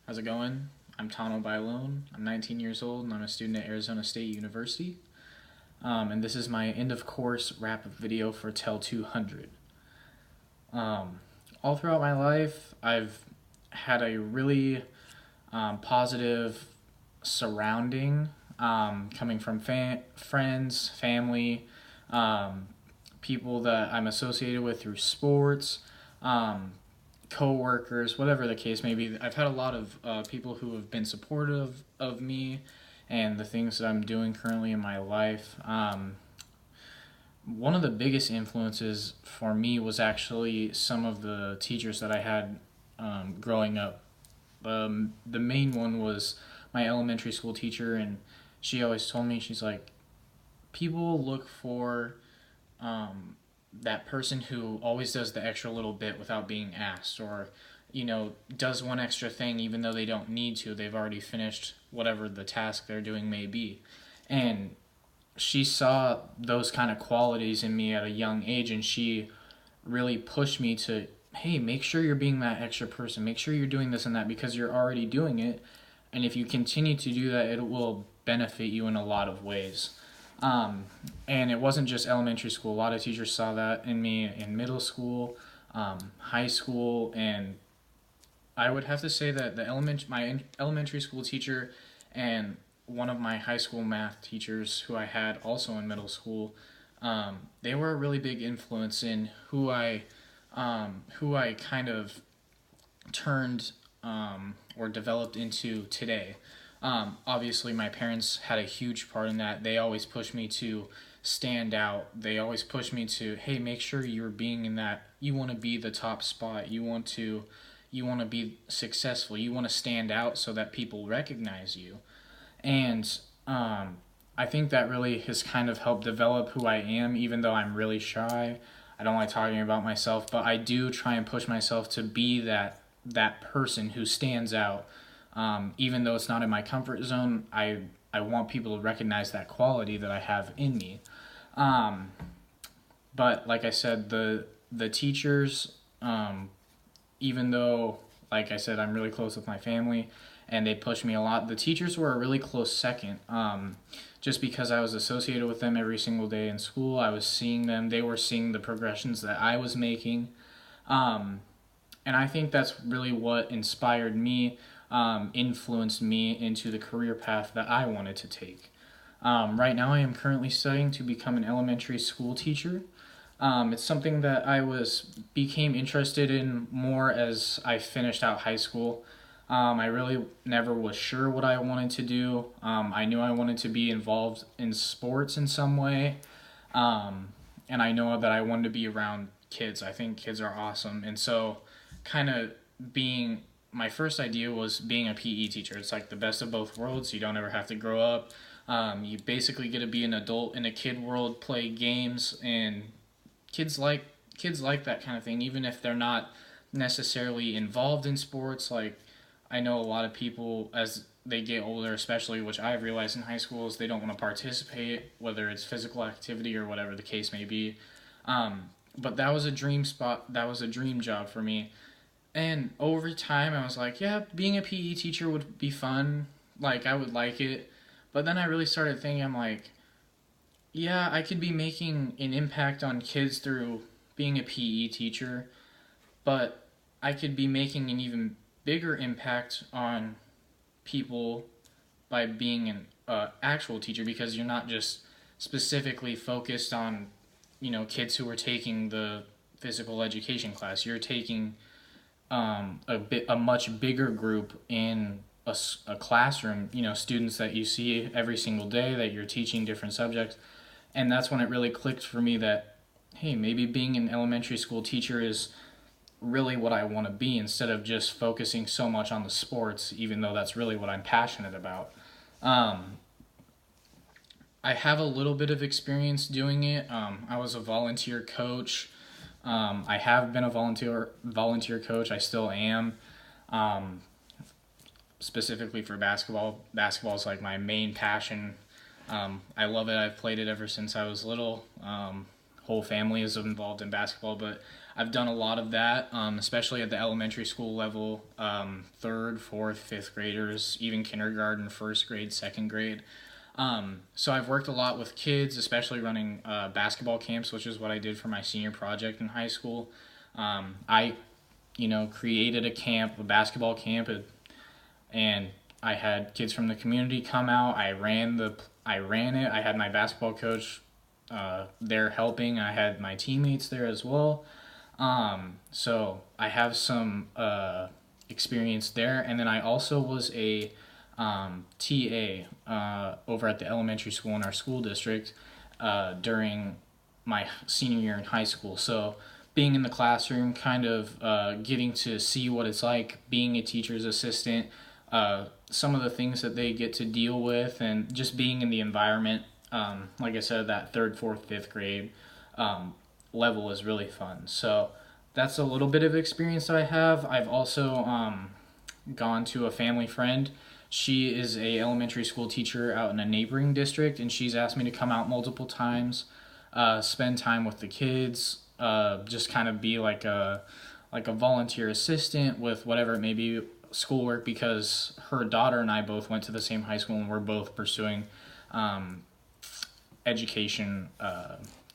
How's it going? I'm Tano Bailone. I'm 19 years old and I'm a student at Arizona State University. And this is my end of course wrap up video for TEL 200. All throughout my life, I've had a really positive surrounding coming from friends, family, um, people that I'm associated with through sports, um, co-workers, whatever the case may be. I've had a lot of people who have been supportive of me and the things that I'm doing currently in my life. One of the biggest influences for me was actually some of the teachers that I had growing up. The main one was my elementary school teacher, and she always told me, she's like, people look for that person who always does the extra little bit without being asked, or does one extra thing even though they don't need to. They've already finished whatever the task they're doing may be. And she saw those kind of qualities in me at a young age, and she really pushed me to, hey, make sure you're being that extra person, make sure you're doing this and that, because you're already doing it, and if you continue to do that, it will benefit you in a lot of ways. And it wasn't just elementary school. A lot of teachers saw that in me in middle school, high school, and I would have to say that my elementary school teacher and one of my high school math teachers who I had also in middle school, they were a really big influence in who I kind of turned or developed into today. Obviously, my parents had a huge part in that. They always pushed me to stand out. They always pushed me to, hey, make sure you're being in that. You want to be the top spot. You want to be successful. You want to stand out so that people recognize you. And I think that really has kind of helped develop who I am, even though I'm really shy. I don't like talking about myself, but I do try and push myself to be that person who stands out. Even though it's not in my comfort zone, I want people to recognize that quality that I have in me. Um, but like I said, the teachers, even though, like I said, I'm really close with my family and they push me a lot, the teachers were a really close second. Just because I was associated with them every single day in school, I was seeing them, they were seeing the progressions that I was making. Um, and I think that's really what inspired me, influenced me into the career path that I wanted to take. Right now, I am currently studying to become an elementary school teacher. It's something that became interested in more as I finished out high school. I really never was sure what I wanted to do. I knew I wanted to be involved in sports in some way, and I know that I wanted to be around kids. I think kids are awesome, and so kind of being my first idea was being a PE teacher. It's like the best of both worlds. You don't ever have to grow up. You basically get to be an adult in a kid world, play games, and kids like kids like that kind of thing, even if they're not necessarily involved in sports. Like, I know a lot of people as they get older, especially, which I've realized in high school, is they don't want to participate, whether it's physical activity or whatever the case may be. But that was a dream spot. That was a dream job for me. And over time, I was like, yeah, being a PE teacher would be fun. Like, I would like it. But then I really started thinking, I'm like, yeah, I could be making an impact on kids through being a PE teacher, but I could be making an even bigger impact on people by being an actual teacher, because you're not just specifically focused on kids who are taking the physical education class. You're taking a much bigger group in a classroom. Students that you see every single day that you're teaching different subjects, and that's when it really clicked for me that, hey, maybe being an elementary school teacher is really what I want to be, instead of just focusing so much on the sports, even though that's really what I'm passionate about. Um, I have a little bit of experience doing it. I was a volunteer coach. I have been a volunteer coach. I still am. Um, Specifically for basketball. Basketball is like my main passion. I love it. I've played it ever since I was little. Whole family is involved in basketball, but I've done a lot of that, especially at the elementary school level, third, fourth, fifth graders, even kindergarten, first grade, second grade. So I've worked a lot with kids, especially running basketball camps, which is what I did for my senior project in high school. I, created a camp, a basketball camp, and I had kids from the community come out. I ran it. I had my basketball coach there helping. I had my teammates there as well. So I have some experience there, and then I also was a TA over at the elementary school in our school district during my senior year in high school. So being in the classroom, kind of getting to see what it's like being a teacher's assistant, some of the things that they get to deal with, and just being in the environment. Like I said, that third, fourth, fifth grade level is really fun. So that's a little bit of experience that I have. I've also gone to a family friend. She is a elementary school teacher out in a neighboring district, and she's asked me to come out multiple times, spend time with the kids, just kind of be like a volunteer assistant with whatever it may be, schoolwork, because her daughter and I both went to the same high school and we're both pursuing education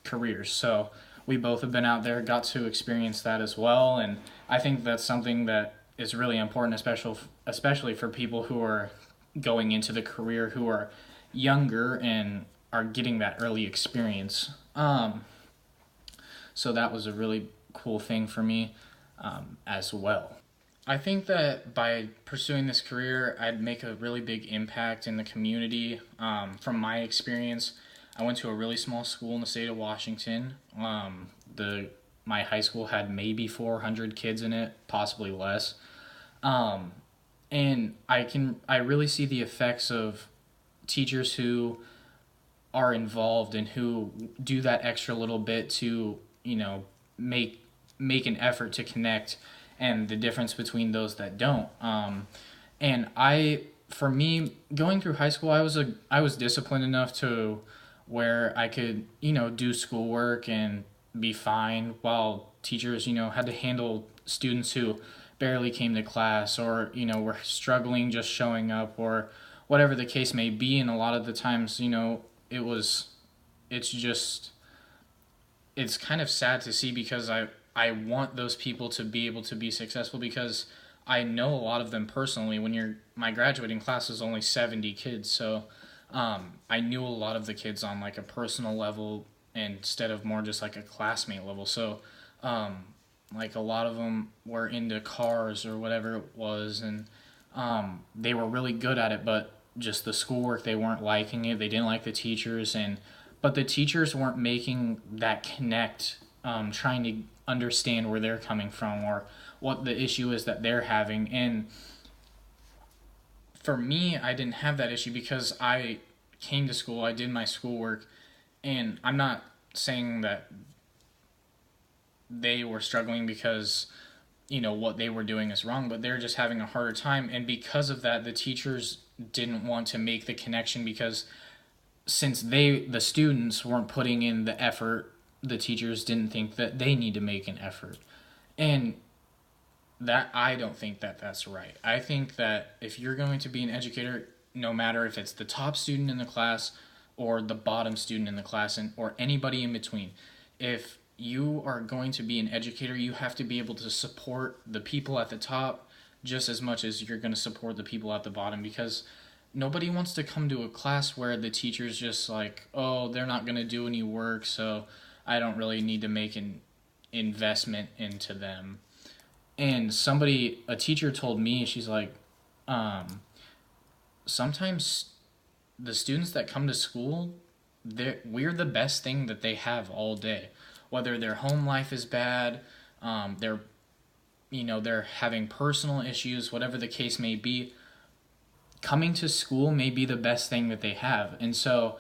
careers. So we both have been out there, got to experience that as well, and I think that's something that is really important, especially for people who are going into the career, who are younger and are getting that early experience. So that was a really cool thing for me as well. I think that by pursuing this career, I'd make a really big impact in the community. From my experience, I went to a really small school in the state of Washington. My high school had maybe 400 kids in it, possibly less. And I really see the effects of teachers who are involved and who do that extra little bit to, make an effort to connect, and the difference between those that don't. For me, going through high school, I was disciplined enough to where I could, do schoolwork and be fine, while teachers, had to handle students who barely came to class, or, were struggling just showing up, or whatever the case may be. And a lot of the times, it's kind of sad to see, because I want those people to be able to be successful, because I know a lot of them personally. My graduating class is only 70 kids, so I knew a lot of the kids on like a personal level instead of more just like a classmate level. So like a lot of them were into cars or whatever it was, and they were really good at it, but just the schoolwork, they weren't liking it. They didn't like the teachers, but the teachers weren't making that connect, trying to understand where they're coming from or what the issue is that they're having. And for me, I didn't have that issue because I came to school, I did my schoolwork, and I'm not saying that they were struggling because what they were doing is wrong, but they're just having a harder time. And because of that, the teachers didn't want to make the connection, because since the students weren't putting in the effort, the teachers didn't think that they need to make an effort. And that, I don't think that that's right. I think that if you're going to be an educator, no matter if it's the top student in the class or the bottom student in the class, or anybody in between, if you are going to be an educator, you have to be able to support the people at the top just as much as you're going to support the people at the bottom, because nobody wants to come to a class where the teacher's just like, oh, they're not going to do any work, so I don't really need to make an investment into them. And a teacher told me, she's like, sometimes the students that come to school, we're the best thing that they have all day. Whether their home life is bad, they're having personal issues, whatever the case may be, coming to school may be the best thing that they have. And so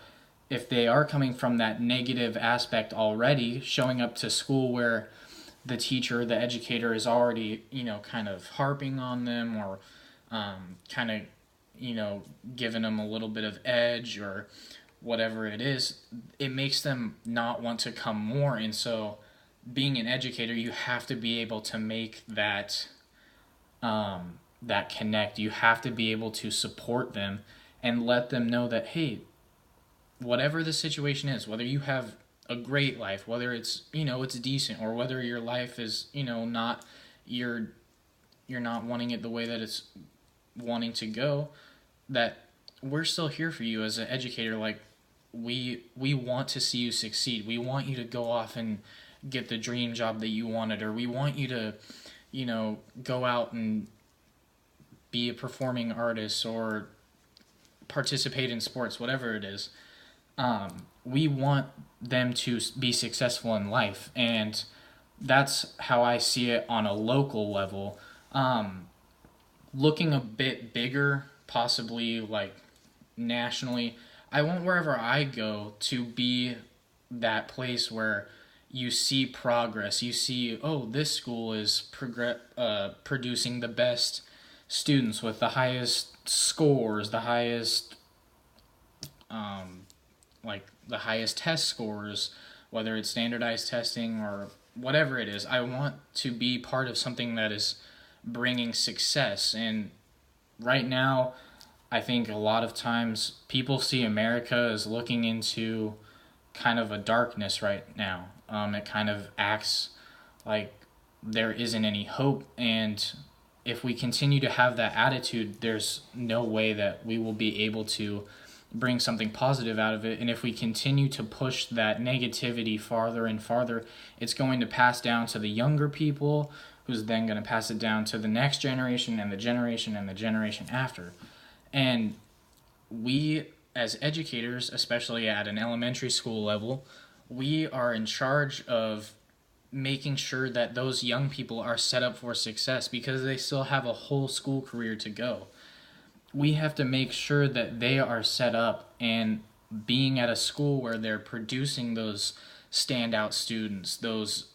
if they are coming from that negative aspect already, showing up to school where the teacher, the educator is already, kind of harping on them, or kind of, giving them a little bit of edge or whatever it is, it makes them not want to come more. And so being an educator, you have to be able to make that connect. You have to be able to support them and let them know that, hey, whatever the situation is, whether you have a great life, whether it's, it's decent, or whether your life is, not, you're not wanting it the way that it's wanting to go, that we're still here for you as an educator. Like, we want to see you succeed. We want you to go off and get the dream job that you wanted, or we want you to, go out and be a performing artist or participate in sports, whatever it is. We want them to be successful in life, and that's how I see it on a local level. Looking a bit bigger, possibly like nationally, I want wherever I go to be that place where you see progress. You see, oh, this school is producing the best students with the highest scores, the highest like the highest test scores, whether it's standardized testing or whatever it is. I want to be part of something that is bringing success. And right now, I think a lot of times people see America as looking into kind of a darkness right now. It kind of acts like there isn't any hope. And if we continue to have that attitude, there's no way that we will be able to bring something positive out of it. And if we continue to push that negativity farther and farther, it's going to pass down to the younger people, who's then going to pass it down to the next generation and the generation and the generation after. And we, as educators, especially at an elementary school level, we are in charge of making sure that those young people are set up for success, because they still have a whole school career to go. We have to make sure that they are set up and being at a school where they're producing those standout students, those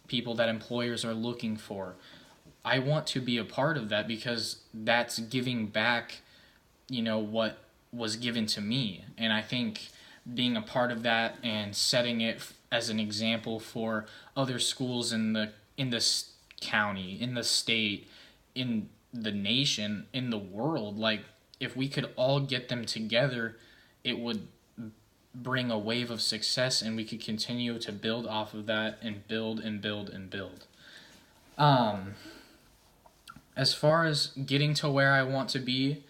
people that employers are looking for. I want to be a part of that, because that's giving back, what was given to me. And I think being a part of that and setting it as an example for other schools in the county, in the state, in the nation, in the world, like, if we could all get them together, it would bring a wave of success, and we could continue to build off of that and build and build and build. As far as getting to where I want to be,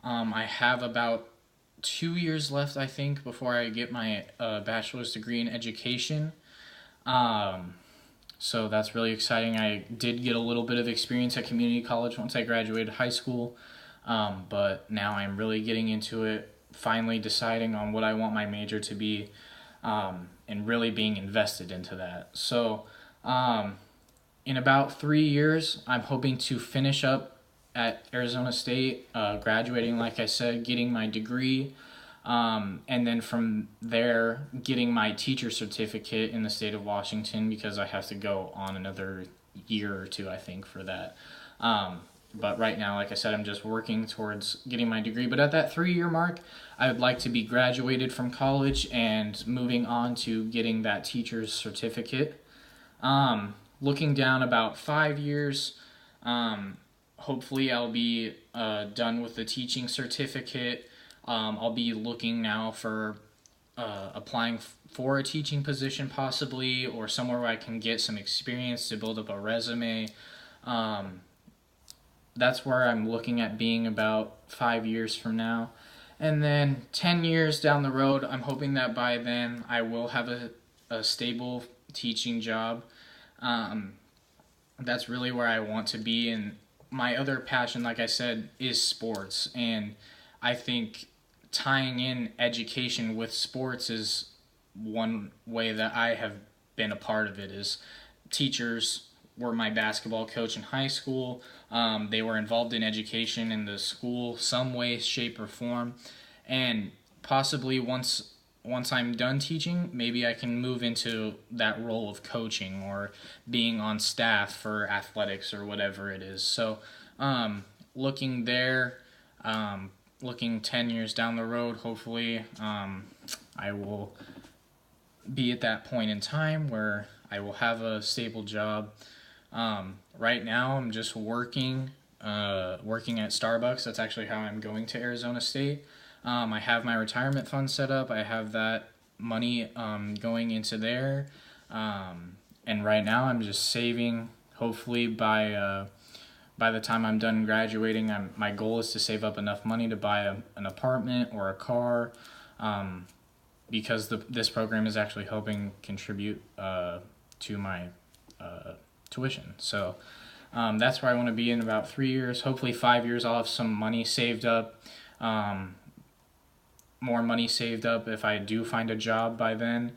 I have about 2 years left, I think, before I get my bachelor's degree in education. So that's really exciting. I did get a little bit of experience at community college once I graduated high school, but now I'm really getting into it, finally deciding on what I want my major to be, and really being invested into that. So in about 3 years, I'm hoping to finish up at Arizona State, graduating, like I said, getting my degree, and then from there, getting my teacher certificate in the state of Washington, because I have to go on another year or two, I think, for that. But right now, like I said, I'm just working towards getting my degree. But at that 3-year mark, I would like to be graduated from college and moving on to getting that teacher's certificate. Looking down about 5 years, hopefully I'll be done with the teaching certificate. I'll be looking now for applying for a teaching position, possibly, or somewhere where I can get some experience to build up a resume. That's where I'm looking at being about 5 years from now. And then 10 years down the road, I'm hoping that by then I will have a stable teaching job. That's really where I want to be. And my other passion, like I said, is sports. And I think tying in education with sports is one way that I have been a part of it. Is teachers were my basketball coach in high school. They were involved in education in the school some way, shape, or form. And possibly once I'm done teaching, maybe I can move into that role of coaching or being on staff for athletics or whatever it is. So looking there, looking 10 years down the road, hopefully I will be at that point in time where I will have a stable job. Right now, I'm just working at Starbucks. That's actually how I'm going to Arizona State. I have my retirement fund set up. I have that money going into there. And right now, I'm just saving. Hopefully, by the time I'm done graduating, my goal is to save up enough money to buy an apartment or a car, because this program is actually helping contribute to my tuition. So that's where I want to be in about 3 years. Hopefully 5 years, I'll have some money saved up, more money saved up if I do find a job by then,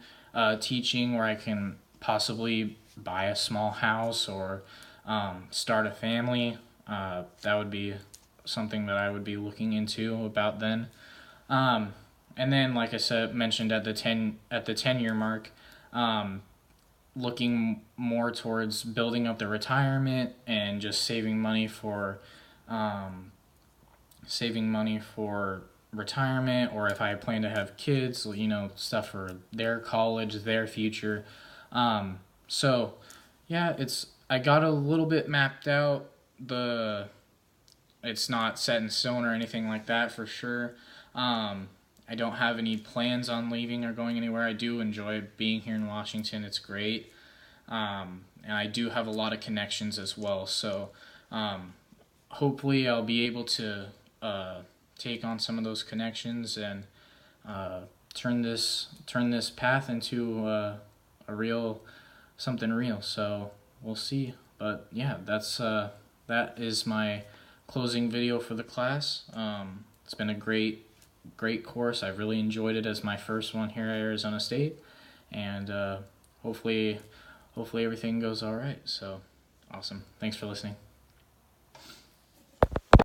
teaching, where I can possibly buy a small house or start a family. That would be something that I would be looking into about then. And then, like I said, mentioned at the 10-year mark, looking more towards building up the retirement and just saving money for retirement, or if I plan to have kids, stuff for their college, their future. So yeah, I got a little bit mapped out. It's not set in stone or anything like that for sure. I don't have any plans on leaving or going anywhere. I do enjoy being here in Washington. It's great. And I do have a lot of connections as well. So hopefully I'll be able to take on some of those connections and turn this path into a real something real. So we'll see. But yeah, that is my closing video for the class. It's been a great course. I've really enjoyed it as my first one here at Arizona State, and hopefully everything goes all right. So awesome. Thanks for listening.